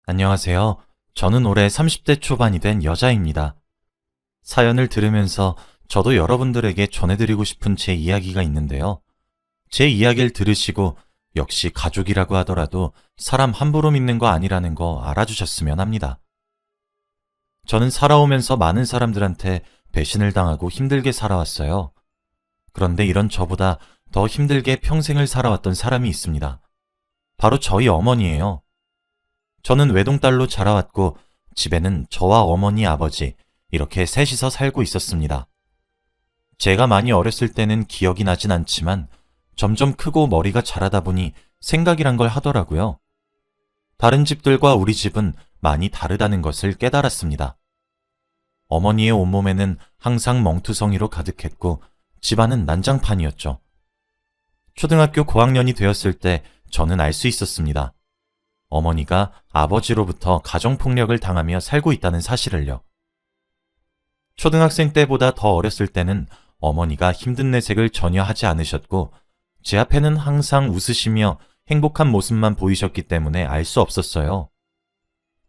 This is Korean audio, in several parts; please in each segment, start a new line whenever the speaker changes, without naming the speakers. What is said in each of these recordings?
안녕하세요. 저는 올해 30대 초반이 된 여자입니다. 사연을 들으면서 저도 여러분들에게 전해드리고 싶은 제 이야기가 있는데요. 제 이야기를 들으시고 역시 가족이라고 하더라도 사람 함부로 믿는 거 아니라는 거 알아주셨으면 합니다. 저는 살아오면서 많은 사람들한테 배신을 당하고 힘들게 살아왔어요. 그런데 이런 저보다 더 힘들게 평생을 살아왔던 사람이 있습니다. 바로 저희 어머니예요. 저는 외동딸로 자라왔고 집에는 저와 어머니, 아버지 이렇게 셋이서 살고 있었습니다. 제가 많이 어렸을 때는 기억이 나진 않지만 점점 크고 머리가 자라다 보니 생각이란 걸 하더라고요. 다른 집들과 우리 집은 많이 다르다는 것을 깨달았습니다. 어머니의 온몸에는 항상 멍투성이로 가득했고 집안은 난장판이었죠. 초등학교 고학년이 되었을 때 저는 알 수 있었습니다. 어머니가 아버지로부터 가정폭력을 당하며 살고 있다는 사실을요. 초등학생 때보다 더 어렸을 때는 어머니가 힘든 내색을 전혀 하지 않으셨고 제 앞에는 항상 웃으시며 행복한 모습만 보이셨기 때문에 알 수 없었어요.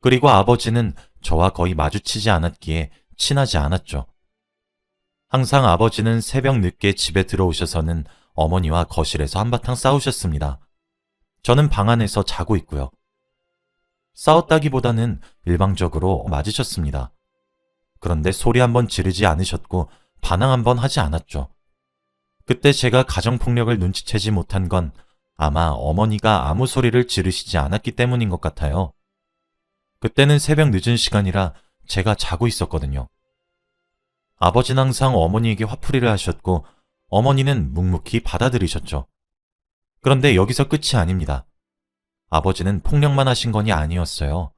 그리고 아버지는 저와 거의 마주치지 않았기에 친하지 않았죠. 항상 아버지는 새벽 늦게 집에 들어오셔서는 어머니와 거실에서 한바탕 싸우셨습니다. 저는 방 안에서 자고 있고요. 싸웠다기보다는 일방적으로 맞으셨습니다. 그런데 소리 한번 지르지 않으셨고 반항 한번 하지 않았죠. 그때 제가 가정폭력을 눈치채지 못한 건 아마 어머니가 아무 소리를 지르시지 않았기 때문인 것 같아요. 그때는 새벽 늦은 시간이라 제가 자고 있었거든요. 아버지는 항상 어머니에게 화풀이를 하셨고 어머니는 묵묵히 받아들이셨죠. 그런데 여기서 끝이 아닙니다. 아버지는 폭력만 하신 건이 아니었어요.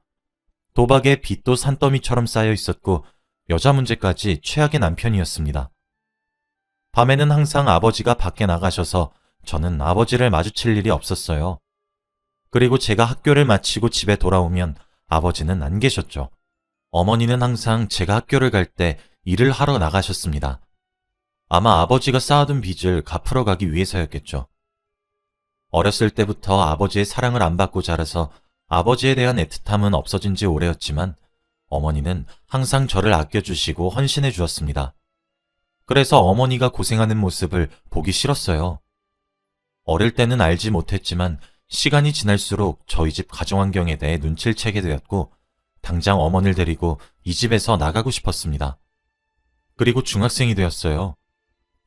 도박에 빚도 산더미처럼 쌓여 있었고 여자 문제까지 최악의 남편이었습니다. 밤에는 항상 아버지가 밖에 나가셔서 저는 아버지를 마주칠 일이 없었어요. 그리고 제가 학교를 마치고 집에 돌아오면 아버지는 안 계셨죠. 어머니는 항상 제가 학교를 갈 때 일을 하러 나가셨습니다. 아마 아버지가 쌓아둔 빚을 갚으러 가기 위해서였겠죠. 어렸을 때부터 아버지의 사랑을 안 받고 자라서 아버지에 대한 애틋함은 없어진 지 오래였지만 어머니는 항상 저를 아껴주시고 헌신해 주었습니다. 그래서 어머니가 고생하는 모습을 보기 싫었어요. 어릴 때는 알지 못했지만 시간이 지날수록 저희 집 가정환경에 대해 눈치를 채게 되었고 당장 어머니를 데리고 이 집에서 나가고 싶었습니다. 그리고 중학생이 되었어요.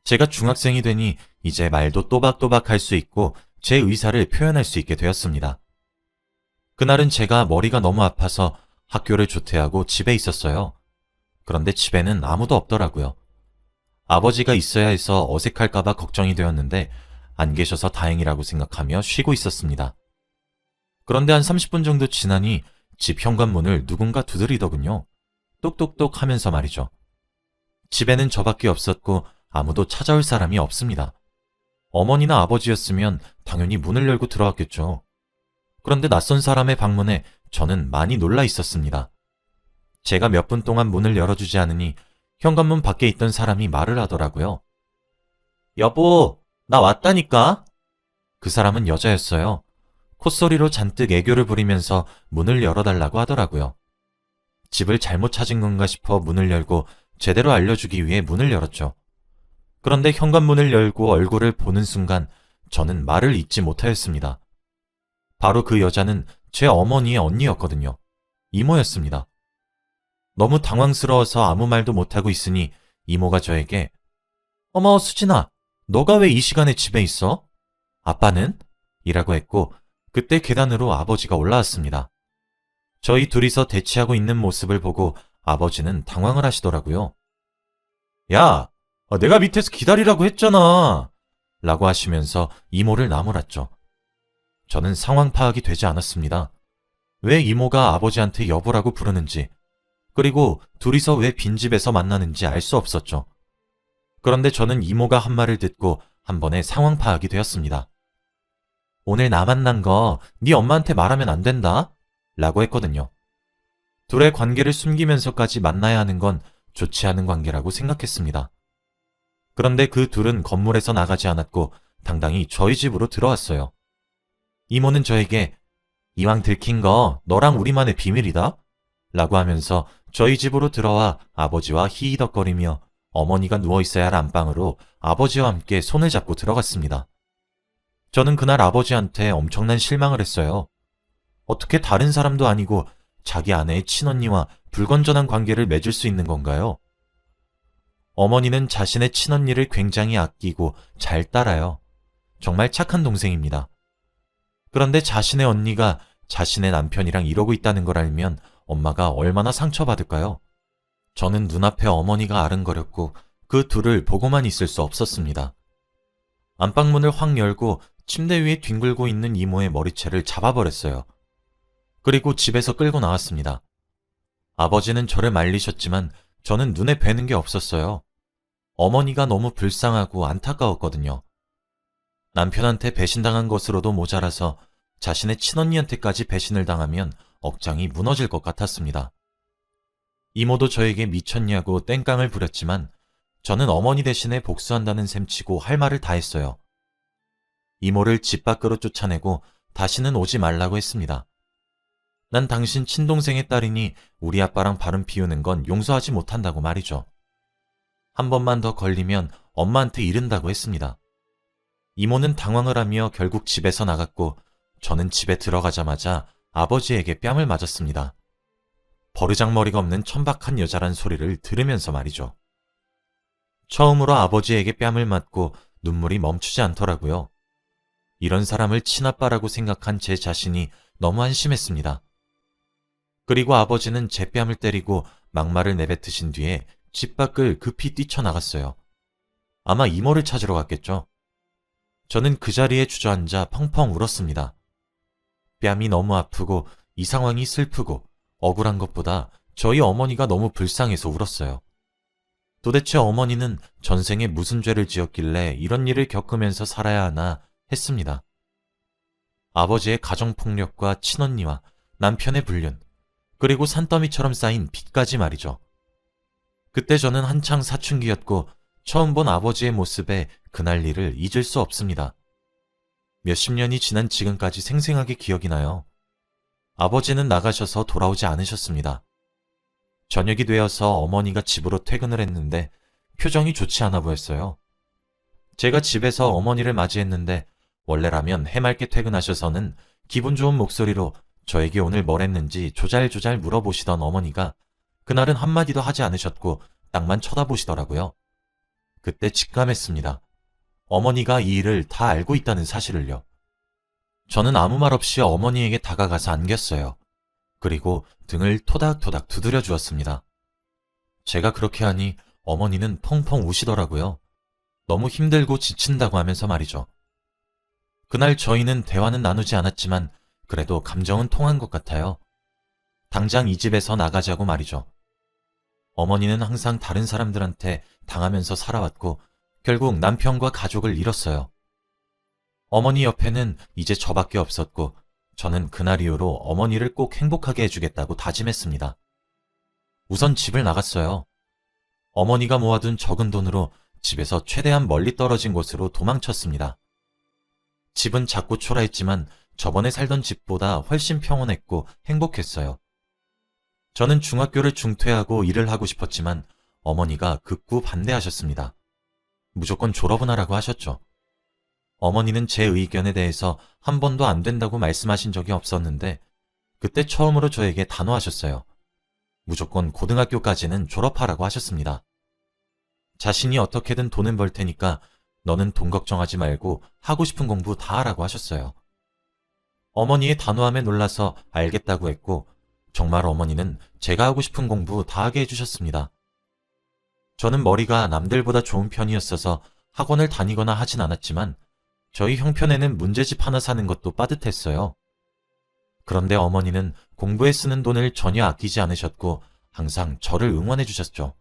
제가 중학생이 되니 이제 말도 또박또박 할 수 있고 제 의사를 표현할 수 있게 되었습니다. 그날은 제가 머리가 너무 아파서 학교를 조퇴하고 집에 있었어요. 그런데 집에는 아무도 없더라고요. 아버지가 있어야 해서 어색할까봐 걱정이 되었는데 안 계셔서 다행이라고 생각하며 쉬고 있었습니다. 그런데 한 30분 정도 지나니 집 현관문을 누군가 두드리더군요. 똑똑똑 하면서 말이죠. 집에는 저밖에 없었고 아무도 찾아올 사람이 없습니다. 어머니나 아버지였으면 당연히 문을 열고 들어왔겠죠. 그런데 낯선 사람의 방문에 저는 많이 놀라 있었습니다. 제가 몇 분 동안 문을 열어주지 않으니 현관문 밖에 있던 사람이 말을 하더라고요. 여보, 나 왔다니까? 그 사람은 여자였어요. 콧소리로 잔뜩 애교를 부리면서 문을 열어달라고 하더라고요. 집을 잘못 찾은 건가 싶어 문을 열고 제대로 알려주기 위해 문을 열었죠. 그런데 현관문을 열고 얼굴을 보는 순간 저는 말을 잇지 못하였습니다. 바로 그 여자는 제 어머니의 언니였거든요. 이모였습니다. 너무 당황스러워서 아무 말도 못하고 있으니 이모가 저에게 어머 수진아, 너가 왜 이 시간에 집에 있어? 아빠는? 이라고 했고 그때 계단으로 아버지가 올라왔습니다. 저희 둘이서 대치하고 있는 모습을 보고 아버지는 당황을 하시더라고요. 야! 내가 밑에서 기다리라고 했잖아. 라고 하시면서 이모를 나무랐죠. 저는 상황 파악이 되지 않았습니다. 왜 이모가 아버지한테 여보라고 부르는지, 그리고 둘이서 왜 빈집에서 만나는지 알 수 없었죠. 그런데 저는 이모가 한 말을 듣고 한 번에 상황 파악이 되었습니다. 오늘 나 만난 거 네 엄마한테 말하면 안 된다. 라고 했거든요. 둘의 관계를 숨기면서까지 만나야 하는 건 좋지 않은 관계라고 생각했습니다. 그런데 그 둘은 건물에서 나가지 않았고 당당히 저희 집으로 들어왔어요. 이모는 저에게 이왕 들킨 거 너랑 우리만의 비밀이다? 라고 하면서 저희 집으로 들어와 아버지와 히히덕거리며 어머니가 누워있어야 할 안방으로 아버지와 함께 손을 잡고 들어갔습니다. 저는 그날 아버지한테 엄청난 실망을 했어요. 어떻게 다른 사람도 아니고 자기 아내의 친언니와 불건전한 관계를 맺을 수 있는 건가요? 어머니는 자신의 친언니를 굉장히 아끼고 잘 따라요. 정말 착한 동생입니다. 그런데 자신의 언니가 자신의 남편이랑 이러고 있다는 걸 알면 엄마가 얼마나 상처받을까요? 저는 눈앞에 어머니가 아른거렸고 그 둘을 보고만 있을 수 없었습니다. 안방문을 확 열고 침대 위에 뒹굴고 있는 이모의 머리채를 잡아버렸어요. 그리고 집에서 끌고 나왔습니다. 아버지는 저를 말리셨지만 저는 눈에 뵈는 게 없었어요. 어머니가 너무 불쌍하고 안타까웠거든요. 남편한테 배신당한 것으로도 모자라서 자신의 친언니한테까지 배신을 당하면 억장이 무너질 것 같았습니다. 이모도 저에게 미쳤냐고 땡깡을 부렸지만 저는 어머니 대신에 복수한다는 셈치고 할 말을 다 했어요. 이모를 집 밖으로 쫓아내고 다시는 오지 말라고 했습니다. 난 당신 친동생의 딸이니 우리 아빠랑 바람 피우는 건 용서하지 못한다고 말이죠. 한 번만 더 걸리면 엄마한테 이른다고 했습니다. 이모는 당황을 하며 결국 집에서 나갔고 저는 집에 들어가자마자 아버지에게 뺨을 맞았습니다. 버르장머리가 없는 천박한 여자란 소리를 들으면서 말이죠. 처음으로 아버지에게 뺨을 맞고 눈물이 멈추지 않더라고요. 이런 사람을 친아빠라고 생각한 제 자신이 너무 한심했습니다. 그리고 아버지는 제 뺨을 때리고 막말을 내뱉으신 뒤에 집 밖을 급히 뛰쳐나갔어요. 아마 이모를 찾으러 갔겠죠. 저는 그 자리에 주저앉아 펑펑 울었습니다. 뺨이 너무 아프고 이 상황이 슬프고 억울한 것보다 저희 어머니가 너무 불쌍해서 울었어요. 도대체 어머니는 전생에 무슨 죄를 지었길래 이런 일을 겪으면서 살아야 하나 했습니다. 아버지의 가정폭력과 친언니와 남편의 불륜, 그리고 산더미처럼 쌓인 빚까지 말이죠. 그때 저는 한창 사춘기였고 처음 본 아버지의 모습에 그날 일을 잊을 수 없습니다. 몇십 년이 지난 지금까지 생생하게 기억이 나요. 아버지는 나가셔서 돌아오지 않으셨습니다. 저녁이 되어서 어머니가 집으로 퇴근을 했는데 표정이 좋지 않아 보였어요. 제가 집에서 어머니를 맞이했는데 원래라면 해맑게 퇴근하셔서는 기분 좋은 목소리로 저에게 오늘 뭘 했는지 조잘조잘 물어보시던 어머니가 그날은 한마디도 하지 않으셨고 땅만 쳐다보시더라고요. 그때 직감했습니다. 어머니가 이 일을 다 알고 있다는 사실을요. 저는 아무 말 없이 어머니에게 다가가서 안겼어요. 그리고 등을 토닥토닥 두드려 주었습니다. 제가 그렇게 하니 어머니는 펑펑 우시더라고요. 너무 힘들고 지친다고 하면서 말이죠. 그날 저희는 대화는 나누지 않았지만 그래도 감정은 통한 것 같아요. 당장 이 집에서 나가자고 말이죠. 어머니는 항상 다른 사람들한테 당하면서 살아왔고 결국 남편과 가족을 잃었어요. 어머니 옆에는 이제 저밖에 없었고 저는 그날 이후로 어머니를 꼭 행복하게 해주겠다고 다짐했습니다. 우선 집을 나갔어요. 어머니가 모아둔 적은 돈으로 집에서 최대한 멀리 떨어진 곳으로 도망쳤습니다. 집은 작고 초라했지만 저번에 살던 집보다 훨씬 평온했고 행복했어요. 저는 중학교를 중퇴하고 일을 하고 싶었지만 어머니가 극구 반대하셨습니다. 무조건 졸업은 하라고 하셨죠. 어머니는 제 의견에 대해서 한 번도 안 된다고 말씀하신 적이 없었는데 그때 처음으로 저에게 단호하셨어요. 무조건 고등학교까지는 졸업하라고 하셨습니다. 자신이 어떻게든 돈은 벌 테니까 너는 돈 걱정하지 말고 하고 싶은 공부 다 하라고 하셨어요. 어머니의 단호함에 놀라서 알겠다고 했고 정말 어머니는 제가 하고 싶은 공부 다 하게 해주셨습니다. 저는 머리가 남들보다 좋은 편이었어서 학원을 다니거나 하진 않았지만 저희 형편에는 문제집 하나 사는 것도 빠듯했어요. 그런데 어머니는 공부에 쓰는 돈을 전혀 아끼지 않으셨고 항상 저를 응원해 주셨죠.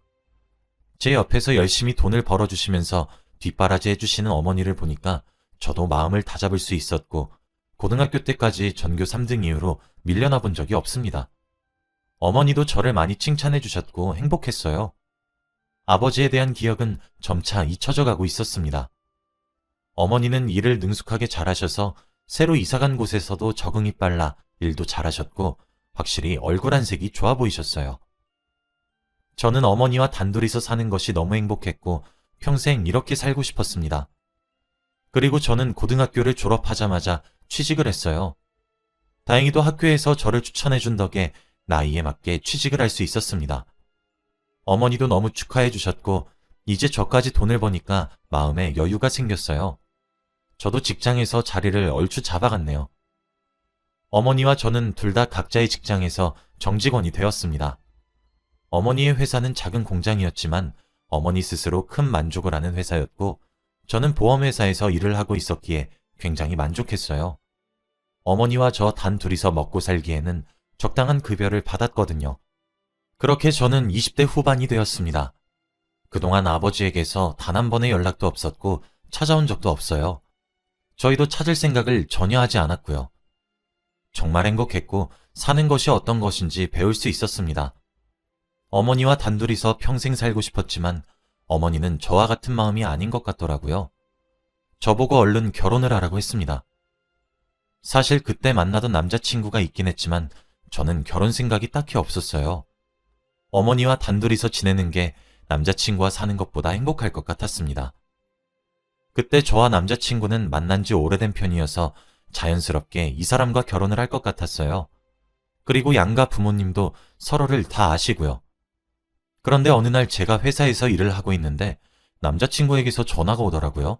제 옆에서 열심히 돈을 벌어주시면서 뒷바라지 해주시는 어머니를 보니까 저도 마음을 다잡을 수 있었고 고등학교 때까지 전교 3등 이후로 밀려나 본 적이 없습니다. 어머니도 저를 많이 칭찬해 주셨고 행복했어요. 아버지에 대한 기억은 점차 잊혀져 가고 있었습니다. 어머니는 일을 능숙하게 잘하셔서 새로 이사간 곳에서도 적응이 빨라 일도 잘하셨고 확실히 얼굴 안색이 좋아 보이셨어요. 저는 어머니와 단둘이서 사는 것이 너무 행복했고 평생 이렇게 살고 싶었습니다. 그리고 저는 고등학교를 졸업하자마자 취직을 했어요. 다행히도 학교에서 저를 추천해준 덕에 나이에 맞게 취직을 할 수 있었습니다. 어머니도 너무 축하해 주셨고 이제 저까지 돈을 버니까 마음에 여유가 생겼어요. 저도 직장에서 자리를 얼추 잡아갔네요. 어머니와 저는 둘 다 각자의 직장에서 정직원이 되었습니다. 어머니의 회사는 작은 공장이었지만 어머니 스스로 큰 만족을 하는 회사였고 저는 보험회사에서 일을 하고 있었기에 굉장히 만족했어요. 어머니와 저 단 둘이서 먹고 살기에는 적당한 급여를 받았거든요. 그렇게 저는 20대 후반이 되었습니다. 그동안 아버지에게서 단 한 번의 연락도 없었고 찾아온 적도 없어요. 저희도 찾을 생각을 전혀 하지 않았고요. 정말 행복했고 사는 것이 어떤 것인지 배울 수 있었습니다. 어머니와 단둘이서 평생 살고 싶었지만 어머니는 저와 같은 마음이 아닌 것 같더라고요. 저보고 얼른 결혼을 하라고 했습니다. 사실 그때 만나던 남자친구가 있긴 했지만 저는 결혼 생각이 딱히 없었어요. 어머니와 단둘이서 지내는 게 남자친구와 사는 것보다 행복할 것 같았습니다. 그때 저와 남자친구는 만난 지 오래된 편이어서 자연스럽게 이 사람과 결혼을 할 것 같았어요. 그리고 양가 부모님도 서로를 다 아시고요. 그런데 어느 날 제가 회사에서 일을 하고 있는데 남자친구에게서 전화가 오더라고요.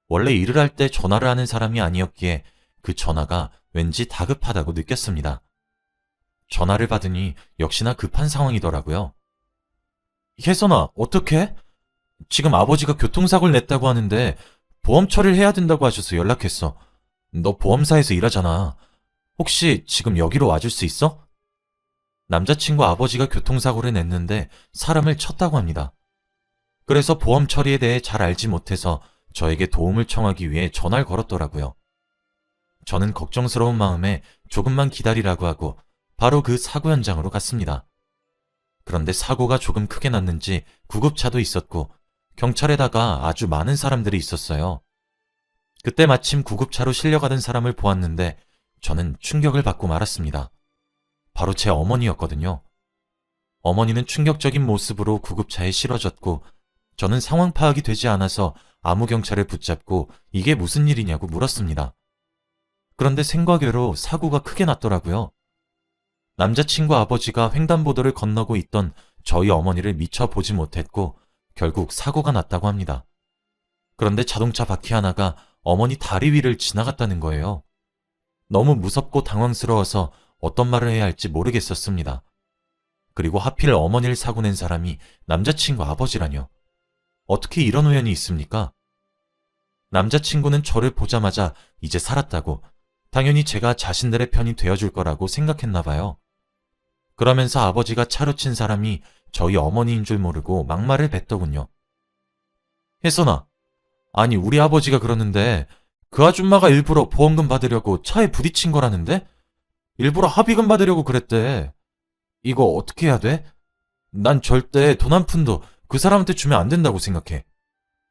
원래 일을 할 때 전화를 하는 사람이 아니었기에 그 전화가 왠지 다급하다고 느꼈습니다. 전화를 받으니 역시나 급한 상황이더라고요. 혜선아, 어떡해? 지금 아버지가 교통사고를 냈다고 하는데 보험 처리를 해야 된다고 하셔서 연락했어. 너 보험사에서 일하잖아. 혹시 지금 여기로 와줄 수 있어? 남자친구 아버지가 교통사고를 냈는데 사람을 쳤다고 합니다. 그래서 보험 처리에 대해 잘 알지 못해서 저에게 도움을 청하기 위해 전화를 걸었더라고요. 저는 걱정스러운 마음에 조금만 기다리라고 하고 바로 그 사고 현장으로 갔습니다. 그런데 사고가 조금 크게 났는지 구급차도 있었고 경찰에다가 아주 많은 사람들이 있었어요. 그때 마침 구급차로 실려가던 사람을 보았는데 저는 충격을 받고 말았습니다. 바로 제 어머니였거든요. 어머니는 충격적인 모습으로 구급차에 실어졌고 저는 상황 파악이 되지 않아서 아무 경찰을 붙잡고 이게 무슨 일이냐고 물었습니다. 그런데 생과계로 사고가 크게 났더라고요. 남자친구 아버지가 횡단보도를 건너고 있던 저희 어머니를 미처 보지 못했고 결국 사고가 났다고 합니다. 그런데 자동차 바퀴 하나가 어머니 다리 위를 지나갔다는 거예요. 너무 무섭고 당황스러워서 어떤 말을 해야 할지 모르겠었습니다. 그리고 하필 어머니를 사고 낸 사람이 남자친구 아버지라뇨. 어떻게 이런 우연이 있습니까? 남자친구는 저를 보자마자 이제 살았다고 당연히 제가 자신들의 편이 되어줄 거라고 생각했나 봐요. 그러면서 아버지가 차로 친 사람이 저희 어머니인 줄 모르고 막말을 뱉더군요. 혜선아, 아니 우리 아버지가 그러는데 그 아줌마가 일부러 보험금 받으려고 차에 부딪힌 거라는데? 일부러 합의금 받으려고 그랬대. 이거 어떻게 해야 돼? 난 절대 돈 한 푼도 그 사람한테 주면 안 된다고 생각해.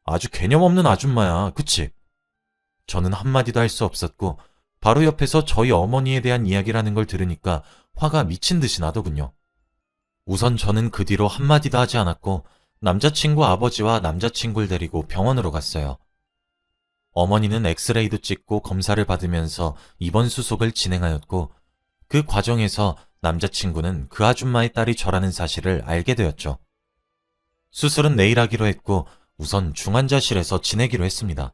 아주 개념 없는 아줌마야, 그치? 저는 한마디도 할 수 없었고 바로 옆에서 저희 어머니에 대한 이야기라는 걸 들으니까 화가 미친 듯이 나더군요. 우선 저는 그 뒤로 한마디도 하지 않았고 남자친구 아버지와 남자친구를 데리고 병원으로 갔어요. 어머니는 엑스레이도 찍고 검사를 받으면서 입원 수속을 진행하였고 그 과정에서 남자친구는 그 아줌마의 딸이 저라는 사실을 알게 되었죠. 수술은 내일 하기로 했고 우선 중환자실에서 지내기로 했습니다.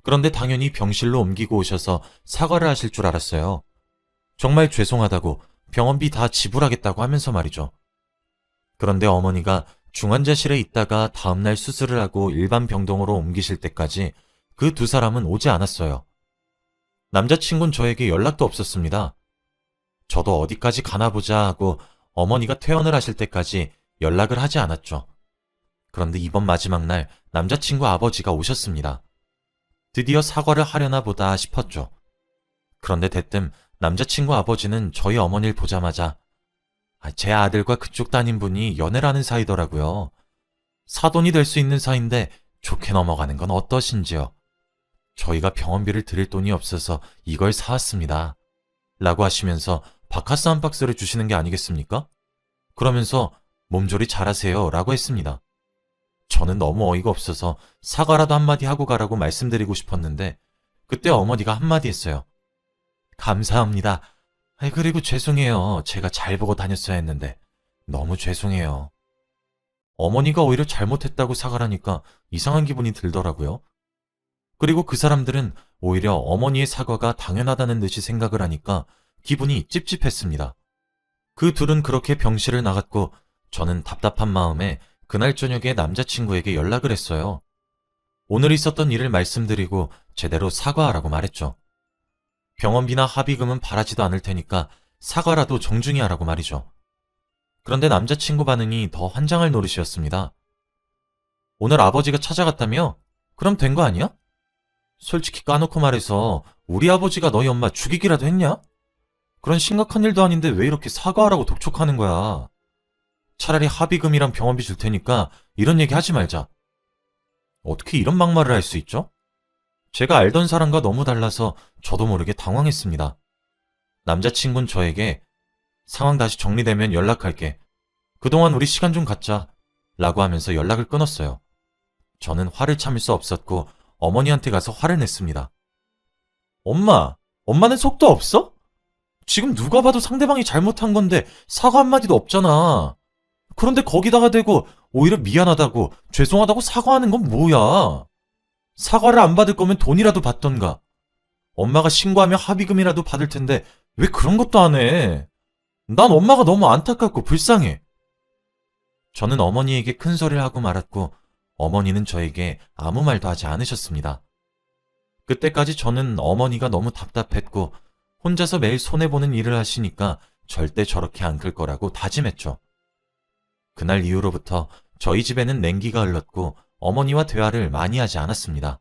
그런데 당연히 병실로 옮기고 오셔서 사과를 하실 줄 알았어요. 정말 죄송하다고 병원비 다 지불하겠다고 하면서 말이죠. 그런데 어머니가 중환자실에 있다가 다음날 수술을 하고 일반 병동으로 옮기실 때까지 그 두 사람은 오지 않았어요. 남자친구는 저에게 연락도 없었습니다. 저도 어디까지 가나 보자 하고 어머니가 퇴원을 하실 때까지 연락을 하지 않았죠. 그런데 이번 마지막 날 남자친구 아버지가 오셨습니다. 드디어 사과를 하려나 보다 싶었죠. 그런데 대뜸 남자친구 아버지는 저희 어머니를 보자마자 제 아들과 그쪽 따님분이 연애를 하는 사이더라고요. 사돈이 될 수 있는 사이인데 좋게 넘어가는 건 어떠신지요? 저희가 병원비를 드릴 돈이 없어서 이걸 사왔습니다. 라고 하시면서 바카스 한 박스를 주시는 게 아니겠습니까? 그러면서 몸조리 잘하세요 라고 했습니다. 저는 너무 어이가 없어서 사과라도 한마디 하고 가라고 말씀드리고 싶었는데 그때 어머니가 한마디 했어요. 감사합니다. 그리고 죄송해요. 제가 잘 보고 다녔어야 했는데 너무 죄송해요. 어머니가 오히려 잘못했다고 사과하니까 이상한 기분이 들더라고요. 그리고 그 사람들은 오히려 어머니의 사과가 당연하다는 듯이 생각을 하니까 기분이 찝찝했습니다. 그 둘은 그렇게 병실을 나갔고 저는 답답한 마음에 그날 저녁에 남자친구에게 연락을 했어요. 오늘 있었던 일을 말씀드리고 제대로 사과하라고 말했죠. 병원비나 합의금은 바라지도 않을 테니까 사과라도 정중히 하라고 말이죠. 그런데 남자친구 반응이 더 환장할 노릇이었습니다. 오늘 아버지가 찾아갔다며? 그럼 된 거 아니야? 솔직히 까놓고 말해서 우리 아버지가 너희 엄마 죽이기라도 했냐? 그런 심각한 일도 아닌데 왜 이렇게 사과하라고 독촉하는 거야? 차라리 합의금이랑 병원비 줄 테니까 이런 얘기 하지 말자. 어떻게 이런 막말을 할 수 있죠? 제가 알던 사람과 너무 달라서 저도 모르게 당황했습니다. 남자친구는 저에게 상황 다시 정리되면 연락할게. 그동안 우리 시간 좀 갖자. 라고 하면서 연락을 끊었어요. 저는 화를 참을 수 없었고 어머니한테 가서 화를 냈습니다. 엄마는 속도 없어? 지금 누가 봐도 상대방이 잘못한 건데 사과 한마디도 없잖아. 그런데 거기다가 대고 오히려 미안하다고 죄송하다고 사과하는 건 뭐야? 사과를 안 받을 거면 돈이라도 받던가. 엄마가 신고하면 합의금이라도 받을 텐데 왜 그런 것도 안 해? 난 엄마가 너무 안타깝고 불쌍해. 저는 어머니에게 큰 소리를 하고 말았고 어머니는 저에게 아무 말도 하지 않으셨습니다. 그때까지 저는 어머니가 너무 답답했고 혼자서 매일 손해보는 일을 하시니까 절대 저렇게 안 클 거라고 다짐했죠. 그날 이후로부터 저희 집에는 냉기가 흘렀고 어머니와 대화를 많이 하지 않았습니다.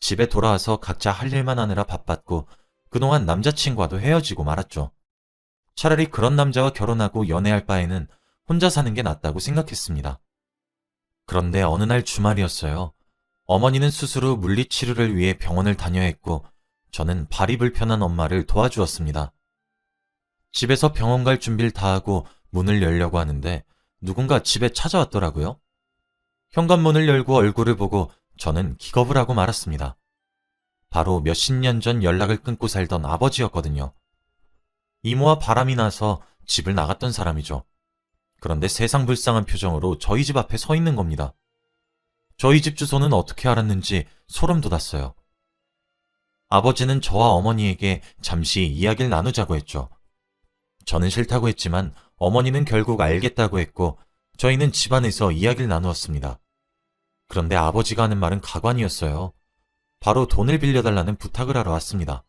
집에 돌아와서 각자 할 일만 하느라 바빴고 그동안 남자친구와도 헤어지고 말았죠. 차라리 그런 남자와 결혼하고 연애할 바에는 혼자 사는 게 낫다고 생각했습니다. 그런데 어느 날 주말이었어요. 어머니는 수술 후 물리치료를 위해 병원을 다녀야 했고 저는 발이 불편한 엄마를 도와주었습니다. 집에서 병원 갈 준비를 다 하고 문을 열려고 하는데 누군가 집에 찾아왔더라고요. 현관문을 열고 얼굴을 보고 저는 기겁을 하고 말았습니다. 바로 몇십 년 전 연락을 끊고 살던 아버지였거든요. 이모와 바람이 나서 집을 나갔던 사람이죠. 그런데 세상 불쌍한 표정으로 저희 집 앞에 서 있는 겁니다. 저희 집 주소는 어떻게 알았는지 소름 돋았어요. 아버지는 저와 어머니에게 잠시 이야기를 나누자고 했죠. 저는 싫다고 했지만 어머니는 결국 알겠다고 했고 저희는 집안에서 이야기를 나누었습니다. 그런데 아버지가 하는 말은 가관이었어요. 바로 돈을 빌려달라는 부탁을 하러 왔습니다.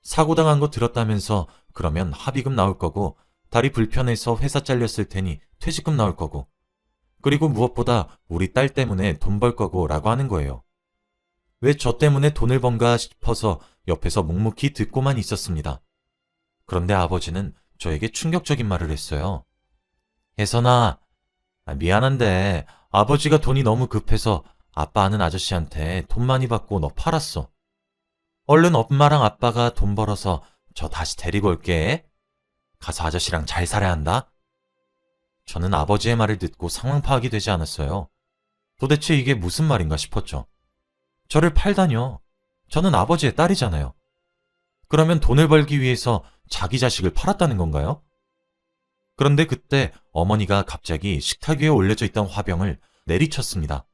사고당한 거 들었다면서 그러면 합의금 나올 거고 다리 불편해서 회사 잘렸을 테니 퇴직금 나올 거고 그리고 무엇보다 우리 딸 때문에 돈 벌 거고 라고 하는 거예요. 왜 저 때문에 돈을 번가 싶어서 옆에서 묵묵히 듣고만 있었습니다. 그런데 아버지는 저에게 충격적인 말을 했어요. 혜선아, 미안한데 아버지가 돈이 너무 급해서 아빠 아는 아저씨한테 돈 많이 받고 너 팔았어. 얼른 엄마랑 아빠가 돈 벌어서 저 다시 데리고 올게. 가서 아저씨랑 잘 살아야 한다. 저는 아버지의 말을 듣고 상황 파악이 되지 않았어요. 도대체 이게 무슨 말인가 싶었죠. 저를 팔다뇨. 저는 아버지의 딸이잖아요. 그러면 돈을 벌기 위해서 자기 자식을 팔았다는 건가요? 그런데 그때 어머니가 갑자기 식탁 위에 올려져 있던 화병을 내리쳤습니다.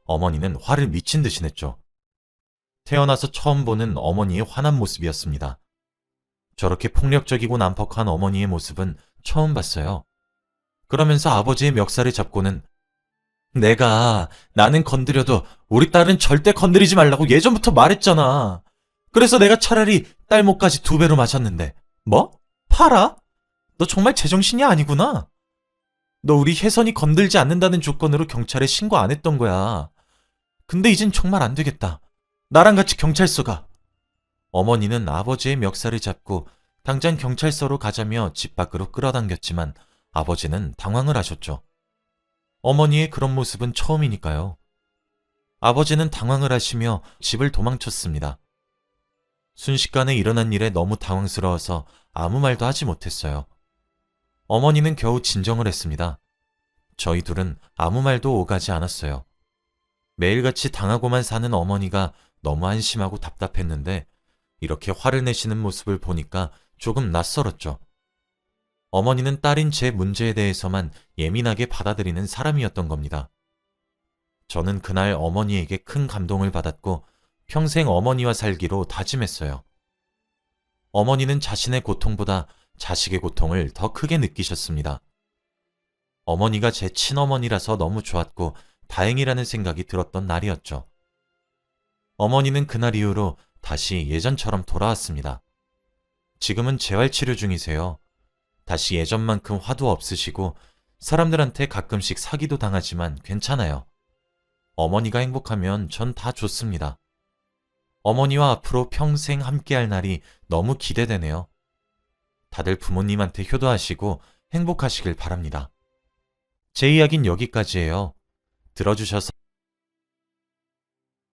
어머니는 화를 미친 듯이 냈죠. 태어나서 처음 보는 어머니의 화난 모습이었습니다. 저렇게 폭력적이고 난폭한 어머니의 모습은 처음 봤어요. 그러면서 아버지의 멱살을 잡고는 나는 건드려도 우리 딸은 절대 건드리지 말라고 예전부터 말했잖아. 그래서 내가 차라리 딸 목까지 2배로 마셨는데. 뭐? 팔아? 너 정말 제정신이 아니구나. 너 우리 혜선이 건들지 않는다는 조건으로 경찰에 신고 안 했던 거야. 근데 이젠 정말 안 되겠다. 나랑 같이 경찰서 가. 어머니는 아버지의 멱살을 잡고 당장 경찰서로 가자며 집 밖으로 끌어당겼지만 아버지는 당황을 하셨죠. 어머니의 그런 모습은 처음이니까요. 아버지는 당황을 하시며 집을 도망쳤습니다. 순식간에 일어난 일에 너무 당황스러워서 아무 말도 하지 못했어요. 어머니는 겨우 진정을 했습니다. 저희 둘은 아무 말도 오가지 않았어요. 매일같이 당하고만 사는 어머니가 너무 한심하고 답답했는데 이렇게 화를 내시는 모습을 보니까 조금 낯설었죠. 어머니는 딸인 제 문제에 대해서만 예민하게 받아들이는 사람이었던 겁니다. 저는 그날 어머니에게 큰 감동을 받았고 평생 어머니와 살기로 다짐했어요. 어머니는 자신의 고통보다 자식의 고통을 더 크게 느끼셨습니다. 어머니가 제 친어머니라서 너무 좋았고 다행이라는 생각이 들었던 날이었죠. 어머니는 그날 이후로 다시 예전처럼 돌아왔습니다. 지금은 재활치료 중이세요. 다시 예전만큼 화도 없으시고 사람들한테 가끔씩 사기도 당하지만 괜찮아요. 어머니가 행복하면 전 다 좋습니다. 어머니와 앞으로 평생 함께할 날이 너무 기대되네요. 다들 부모님한테 효도하시고 행복하시길 바랍니다. 제 이야기는 여기까지예요. 들어주셔서